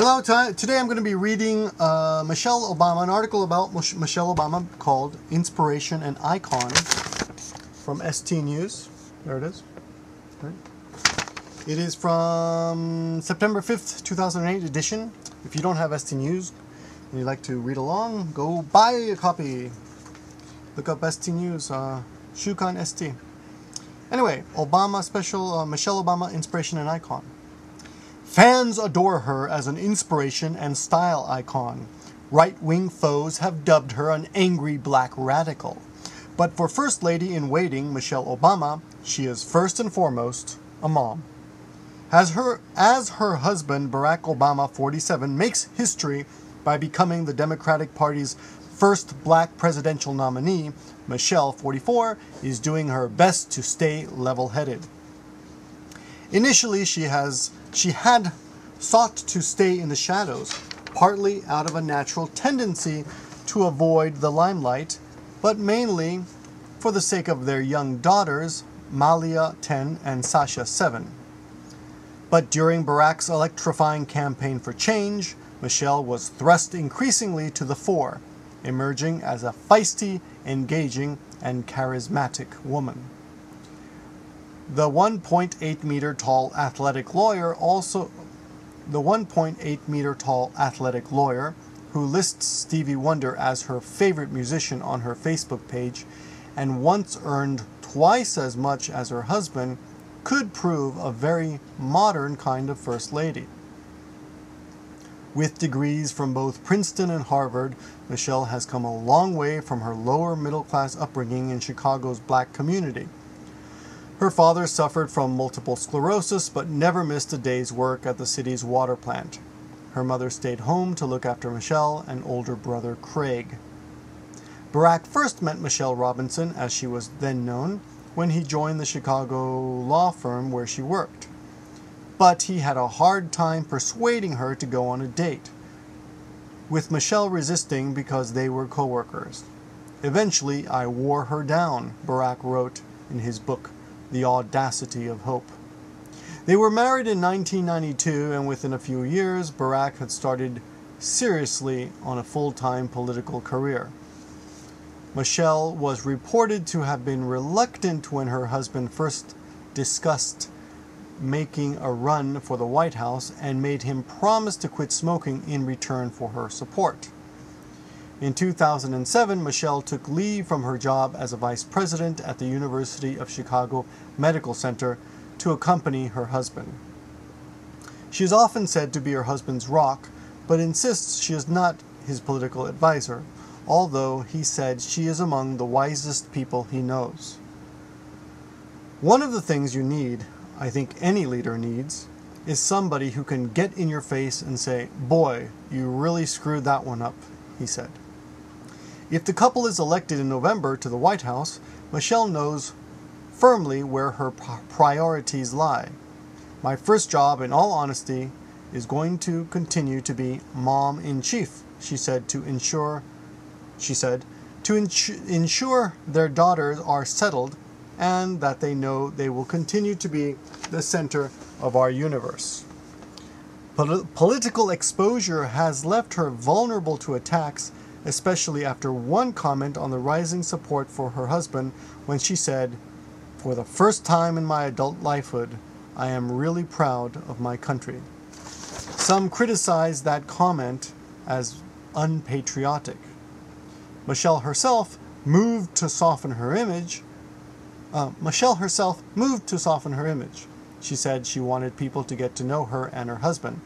Hello, today I'm going to be reading Michelle Obama, an article about Michelle Obama called Inspiration and Icon from ST News. There it is. Right. It is from September 5th, 2008 edition. If you don't have ST News and you'd like to read along, go buy a copy. Look up ST News, Shukan ST. Anyway, Obama special, Michelle Obama, Inspiration and Icon. Fans adore her as an inspiration and style icon. Right-wing foes have dubbed her an angry black radical. But for First Lady in Waiting, Michelle Obama, she is first and foremost a mom. As her husband, Barack Obama, 47, makes history by becoming the Democratic Party's first black presidential nominee, Michelle, 44, is doing her best to stay level-headed. Initially, she had sought to stay in the shadows, partly out of a natural tendency to avoid the limelight, but mainly for the sake of their young daughters, Malia, 10, and Sasha, 7. But during Barack's electrifying campaign for change, Michelle was thrust increasingly to the fore, emerging as a feisty, engaging, and charismatic woman. The 1.8 meter tall athletic lawyer who lists Stevie Wonder as her favorite musician on her Facebook page and once earned twice as much as her husband could prove a very modern kind of First Lady. With degrees from both Princeton and Harvard, Michelle has come a long way from her lower middle-class upbringing in Chicago's black community. Her father suffered from multiple sclerosis but never missed a day's work at the city's water plant. Her mother stayed home to look after Michelle and older brother Craig. Barack first met Michelle Robinson, as she was then known, when he joined the Chicago law firm where she worked. But he had a hard time persuading her to go on a date, with Michelle resisting because they were co-workers. Eventually, I wore her down, Barack wrote in his book, The Audacity of Hope. They were married in 1992, and within a few years, Barack had started seriously on a full-time political career. Michelle was reported to have been reluctant when her husband first discussed making a run for the White House and made him promise to quit smoking in return for her support. In 2007, Michelle took leave from her job as a vice president at the University of Chicago Medical Center to accompany her husband. She is often said to be her husband's rock, but insists she is not his political advisor, although he said she is among the wisest people he knows. One of the things you need, I think any leader needs, is somebody who can get in your face and say, "Boy, you really screwed that one up," he said. If the couple is elected in November to the White House, Michelle knows firmly where her priorities lie. "My first job, in all honesty, is going to continue to be mom-in-chief," she said, to ensure their daughters are settled and that they know they will continue to be the center of our universe. Political exposure has left her vulnerable to attacks, especially after one comment on the rising support for her husband when she said, "For the first time in my adult lifehood, I am really proud of my country." Some criticized that comment as unpatriotic. Michelle herself moved to soften her image. She said she wanted people to get to know her and her husband.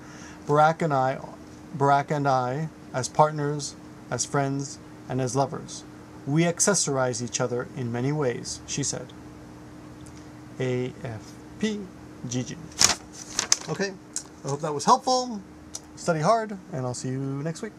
Barack and I, as partners, as friends, and as lovers. We accessorize each other in many ways, she said. AFP GG. Okay, I hope that was helpful. Study hard, and I'll see you next week.